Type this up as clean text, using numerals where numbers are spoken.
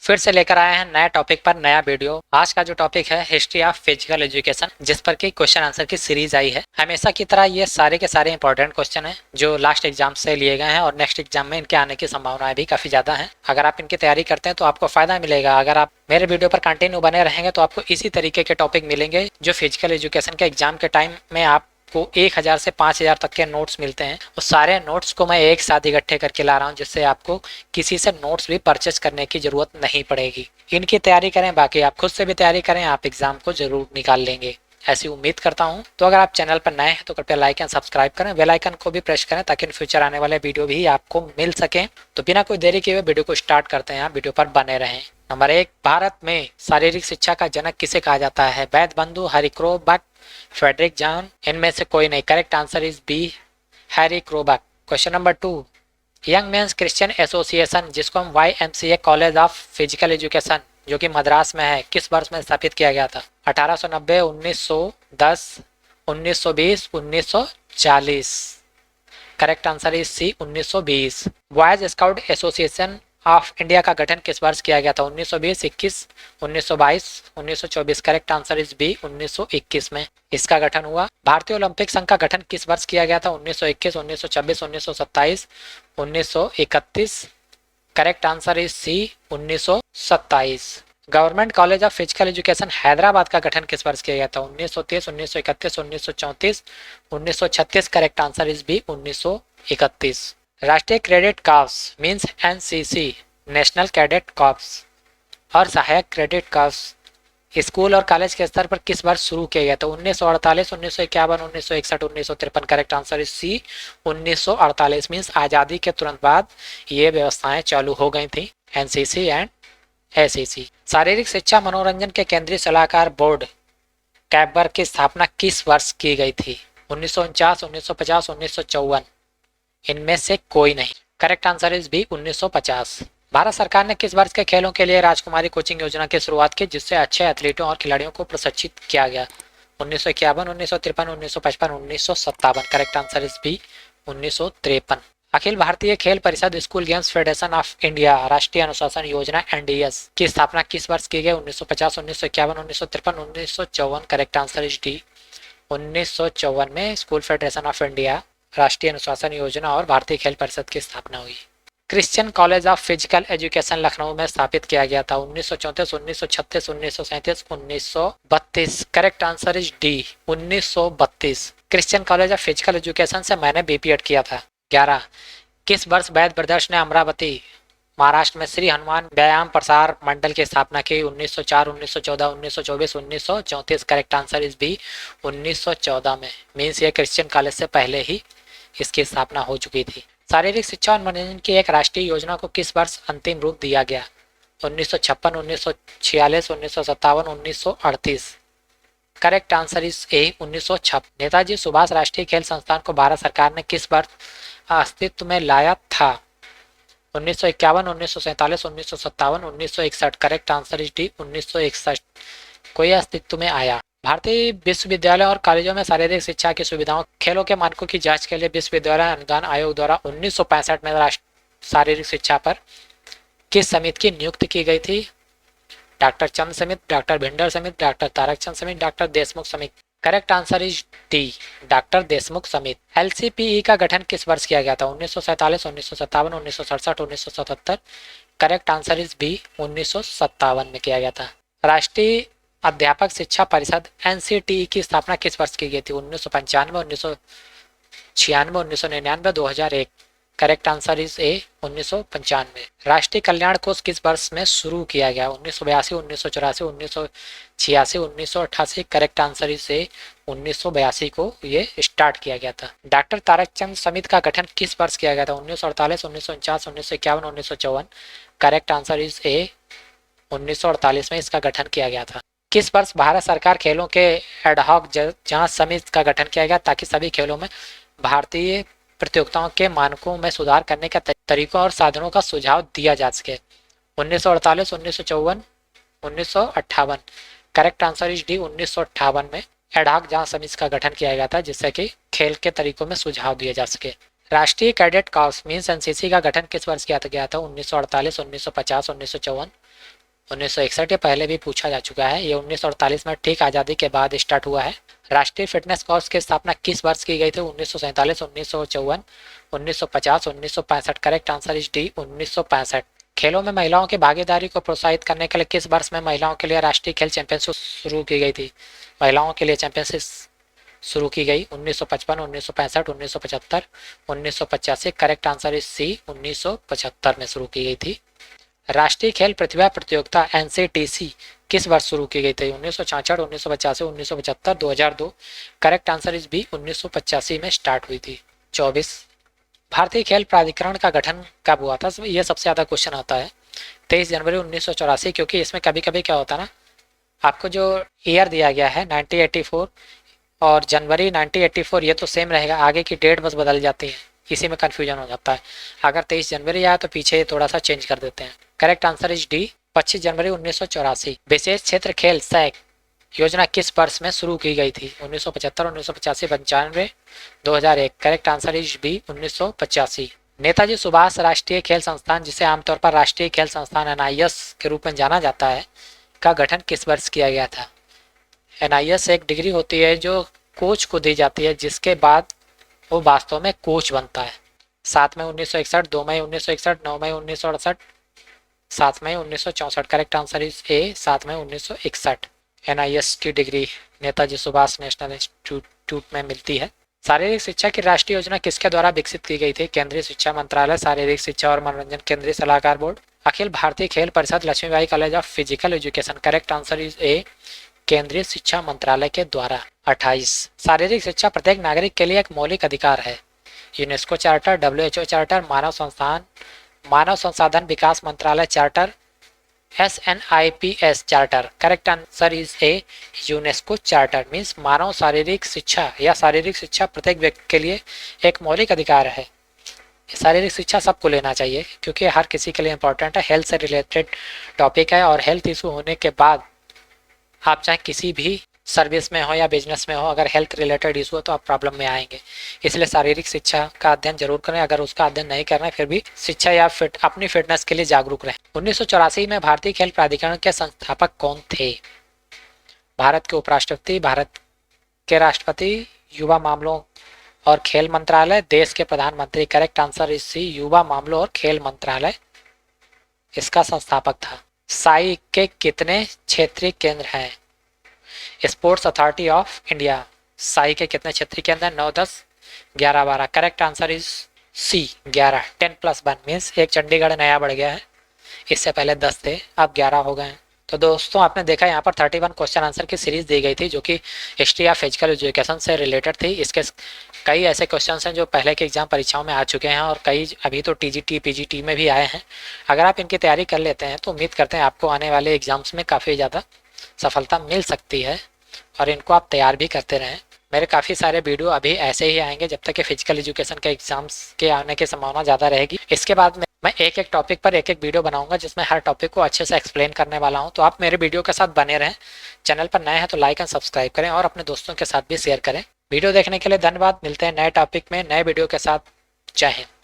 फिर से लेकर आए हैं नया टॉपिक पर नया वीडियो। आज का जो टॉपिक है हिस्ट्री ऑफ फिजिकल एजुकेशन, जिस पर की क्वेश्चन आंसर की सीरीज आई है। हमेशा की तरह ये सारे के सारे इंपॉर्टेंट क्वेश्चन हैं जो लास्ट एग्जाम से लिए गए हैं और नेक्स्ट एग्जाम में इनके आने की संभावनाएं भी काफी ज्यादा हैं। अगर आप इनकी तैयारी करते हैं तो आपको फायदा मिलेगा। अगर आप मेरे वीडियो पर कंटिन्यू बने रहेंगे तो आपको इसी तरीके के टॉपिक मिलेंगे जो फिजिकल एजुकेशन के एग्जाम के टाइम में आप को 1000 से 5000 तक के नोट्स मिलते हैं। उस सारे नोट्स को मैं एक साथ इकट्ठे करके ला रहा हूँ, जिससे आपको किसी से नोट्स भी परचेस करने की जरूरत नहीं पड़ेगी। इनकी तैयारी करें, बाकी आप खुद से भी तैयारी करें, आप एग्जाम को जरूर निकाल लेंगे, ऐसी उम्मीद करता हूं। तो अगर आप चैनल पर नए हैं तो कृपया लाइक एंड सब्सक्राइब करें, बेल आइकन को भी प्रेस करें ताकि इन फ्यूचर आने वाले वीडियो भी आपको मिल सके। तो बिना कोई देरी किए हुए वीडियो को स्टार्ट करते हैं, आप वीडियो पर बने रहें। नंबर 1, भारत में शारीरिक शिक्षा का जनक किसे कहा जाता है? वैद्य बंधु, हैरी क्रोबक, फ्रेडरिक जॉन, इनमें से कोई नहीं। Correct answer is B, Harry Crobak. Question number 2, young men's Christian association, जिसको हम YMCA college of physical education, जो कि मद्रास में है, किस वर्ष में स्थापित किया गया था? 1890, 1910, 1920, 1940। Correct answer is C, 1920। Boys scout association of India का गठन किस वर्ष किया गया था? 1920, 21, 1922, 1924। करेक्ट आंसर इज बी, 1921 में इसका गठन हुआ। भारतीय ओलंपिक संघ का गठन किस वर्ष किया गया था? 1921, 1926, 1927, 1931। Correct answer is C, 1927। Government college of physical education Hyderabad का गठन किस वर्ष किया गया था? 1930, 1931, 1934, 1936। Correct answer is B, 1931। राष्ट्रीय credit corps means NCC, national cadet corps, और सहायक क्रेडिट कॉर्प्स स्कूल और कॉलेज के स्तर पर किस वर्ष शुरू किया गया था? 1948, 1951, 1961, 1953। Correct answer is C, 1948। Means आज़ादी के तुरंत बाद ये व्यवस्थाएं चालू हो गई थी, NCC एंड ACC। शारीरिक शिक्षा मनोरंजन के केंद्रीय सलाहकार बोर्ड कैबवर की स्थापना किस वर्ष की गई थी? 1949, 1950, 1954। इनमें से कोई नहीं। Correct answer is B, 1950। Bharat सरकार ने किस वर्ष के खेलों के लिए राजकुमारी कोचिंग योजना की शुरुआत की, जिससे अच्छे एथलीटों और खिलाड़ियों को प्रशिक्षित किया गया? 1951, 1953, 1955, 1957। Correct answer is B, 1953। अखिल भारतीय खेल परिषद school games federation of India राष्ट्रीय अनुशासन योजना NDS की स्थापना किस वर्ष की गई? 1950, 1951, 1953, 1954। करेक्ट आंसर इज डी, 1954 में स्कूल फेडरेशन ऑफ इंडिया राष्ट्रीय अनुशासन योजना और भारतीय खेल परिषद की स्थापना हुई। Christian college of physical education Lucknow में स्थापित किया गया था? 1934, 1936, 1937, 1932। Correct answer is D, 1932। Christian college of physical education से मैंने BPED किया था। 11, किस वर्ष वैद्य ब्रदर्स ने अमरावती महाराष्ट्र में श्री हनुमान व्यायाम प्रसार मंडल की स्थापना की? 1904, 1914, 1924, 1934। करेक्ट आंसर इज बी, 1914 में। मीन्स ये क्रिश्चियन कॉलेज से पहले ही इसकी स्थापना हो चुकी थी। शारीरिक शिक्षा और मनोरंजन की एक राष्ट्रीय योजना को किस वर्ष अंतिम रूप दिया गया? 1956, 1946, 1957, 1938। करेक्ट आंसर इज ए, 1956। नेताजी सुभाष राष्ट्रीय खेल संस्थान को भारत सरकार ने किस वर्ष अस्तित्व में लाया था? 1951, 1947, 1957, 1961। करेक्ट आंसर इज डी, 1961 को यह अस्तित्व में आया। भारतीय विश्वविद्यालयों और कॉलेजों में शारीरिक शिक्षा की सुविधाओं, खेलों के मानकों की जांच के लिए विश्वविद्यालय अनुदान आयोग द्वारा 1965 में शारीरिक शिक्षा पर किस समिति की नियुक्ति की गई थी? डॉक्टर चंद समिति, डॉक्टर भिंडर समिति, डॉक्टर तारक चंद समिति, डॉक्टर देशमुख समिति। Correct answer is D, doctor Deshmukh समिति। LCPE का गठन किस वर्ष किया गया था? 1947, 1957, 1967, 1977। करेक्ट आंसर इज बी, 1957 में किया गया था। राष्ट्रीय अध्यापक शिक्षा परिषद NCTE की स्थापना किस वर्ष की गई थी? 1995, 1996, 1999, 2001। करेक्ट आंसर इज ए, 1995। राष्ट्रीय कल्याण कोष किस वर्ष में शुरू किया गया? 1982, 1984, 1986, 1988। करेक्ट आंसर इज ए, 1982 को ये स्टार्ट किया गया था। डॉक्टर तारक चंद समिति का गठन किस वर्ष किया गया था? 1948, 1949, 1951, 1954। करेक्ट आंसर इज ए, 1948 में इसका गठन किया गया था। किस वर्ष भारत सरकार खेलों के एडहॉक जांच समिति का गठन किया गया ताकि सभी खेलों में भारतीय प्रतियोगिताओं के मानकों में सुधार करने के तरीकों और साधनों का सुझाव दिया जा सके? 1948, 1954, 1958। करेक्ट आंसर इज डी, 1958 में एडहॉक जांच समिति का गठन किया गया था जिससे कि खेल के तरीकों में सुझाव दिए जा सके। राष्ट्रीय कैडेट कॉर्प्स मींस NCC का गठन किस वर्ष किया गया था? 1948, 1950, 1954, 1961 ये पहले भी पूछा जा चुका है। ये 1948 में ठीक आज़ादी के बाद स्टार्ट हुआ है। राष्ट्रीय फिटनेस कोर्स की स्थापना किस वर्ष की गई थी? 1947, 1954, 1950, 1965। Correct answer is D, 1965। खेलों में महिलाओं की भागीदारी को प्रोत्साहित करने के लिए किस वर्ष में महिलाओं के लिए राष्ट्रीय खेल चैंपियनशिप शुरू की गई थी? महिलाओं के लिए चैंपियनशिप शुरू की गई 1955, 1965, 1975, 1985। करेक्ट आंसर इज सी, 1975 में शुरू की गई थी। राष्ट्रीय खेल प्रतिभा प्रतियोगिता एनसीटीसी किस वर्ष शुरू की गई थी? 1966, 1985, 1975, 2002। करेक्ट आंसर इज बी, 1985 में स्टार्ट हुई थी। 24, भारतीय खेल प्राधिकरण का गठन कब हुआ था? ये सबसे ज़्यादा क्वेश्चन आता है। 23 जनवरी 1984, क्योंकि इसमें कभी कभी क्या होता है ना, आपको जो ईयर दिया गया है 1984 और जनवरी 1984 ये तो सेम रहेगा, आगे की डेट बस बदल जाती है, इसी में कन्फ्यूजन हो जाता है। अगर 23 जनवरी आया तो पीछे थोड़ा सा चेंज कर देते हैं। करेक्ट आंसर इज डी, 25 जनवरी 1984। विशेष क्षेत्र खेल सैक योजना किस वर्ष में शुरू की गई थी? 1975, 1985, 95, 2001। Correct answer is B, 1985। Netaji Subhash राष्ट्रीय खेल संस्थान, जिसे आमतौर पर राष्ट्रीय खेल संस्थान एनआईएस के रूप में जाना जाता है, का गठन किस वर्ष किया गया था? एनआईएस एक डिग्री होती है जो कोच को दी जाती है, जिसके बाद वो वास्तव में कोच बनता है। 7 मई 1961, 2 मई 1961, 9 मई 1968, 7 मई 1964। करेक्ट आंसर इज ए, 7 मई 1961। एनआईएस की degree Netaji Subhash national institute में मिलती है। शारीरिक शिक्षा की राष्ट्रीय योजना किसके द्वारा विकसित की गई थी? केंद्रीय शिक्षा मंत्रालय, शारीरिक शिक्षा और मनोरंजन केंद्रीय सलाहकार बोर्ड, अखिल भारतीय खेल परिषद, Lakshmibai college of physical education. Correct answer is A, केंद्रीय शिक्षा मंत्रालय के द्वारा। 28, शारीरिक शिक्षा प्रत्येक नागरिक के लिए एक मौलिक अधिकार है। यूनेस्को चार्टर, डब्ल्यूएचओ चार्टर, मानव संसाधन विकास मंत्रालय charter, SNIPS charter. Correct answer is A, UNESCO charter. Means मानव शारीरिक शिक्षा या शारीरिक शिक्षा प्रत्येक व्यक्ति के लिए एक मौलिक अधिकार है। शारीरिक शिक्षा सबको लेना चाहिए क्योंकि हर किसी के लिए इंपॉर्टेंट है। हेल्थ से रिलेटेड टॉपिक है और हेल्थ इशू होने के बाद आप चाहे किसी भी सर्विस में हो या बिजनेस में हो, अगर हेल्थ रिलेटेड इशू हो तो आप प्रॉब्लम में आएंगे। इसलिए शारीरिक शिक्षा का अध्ययन जरूर करें। अगर उसका अध्ययन नहीं करना है फिर भी शिक्षा या अपनी फिटनेस के लिए जागरूक रहें। 1984 में भारतीय खेल प्राधिकरण के संस्थापक कौन थे? भारत के उपराष्ट्रपति, भारत के राष्ट्रपति, युवा मामलों और खेल मंत्रालय, देश के प्रधानमंत्री। करेक्ट आंसर इज सी, युवा मामलों और खेल मंत्रालय इसका संस्थापक था। साई के कितने क्षेत्रीय केंद्र हैं? Sports authority of India, SAI के कितने क्षेत्रीय केंद्र हैं? 9, 10, 11, 12। Correct answer is C, 11। 10+1 means एक चंडीगढ़ नया बढ़ गया है, इससे पहले 10 थे, अब 11 हो गए हैं। तो दोस्तों आपने देखा यहाँ पर 31 क्वेश्चन आंसर की सीरीज दी गई थी जो कि हिस्ट्री ऑफ फिजिकल एजुकेशन से रिलेटेड थी। इसके कई ऐसे क्वेश्चन हैं जो पहले के एग्जाम परीक्षाओं में आ चुके हैं और कई अभी तो टीजीटी पीजीटी में भी आए हैं। अगर आप इनकी तैयारी कर लेते हैं तो उम्मीद करते हैं आपको आने वाले एग्जाम्स में काफ़ी ज़्यादा सफलता मिल सकती है और इनको आप तैयार भी करते रहें। मेरे काफ़ी सारे वीडियो अभी ऐसे ही आएंगे जब तक कि फिजिकल एजुकेशन के एग्जाम्स के आने की संभावना ज़्यादा रहेगी। इसके बाद मैं एक एक टॉपिक पर एक एक वीडियो बनाऊंगा जिसमें हर टॉपिक को अच्छे से एक्सप्लेन करने वाला हूं। तो आप मेरे वीडियो के साथ बने रहें। चैनल पर नए हैं तो लाइक एंड सब्सक्राइब करें और अपने दोस्तों के साथ भी शेयर करें। वीडियो देखने के लिए धन्यवाद। मिलते हैं नए टॉपिक में नए वीडियो के साथ। जय हिंद।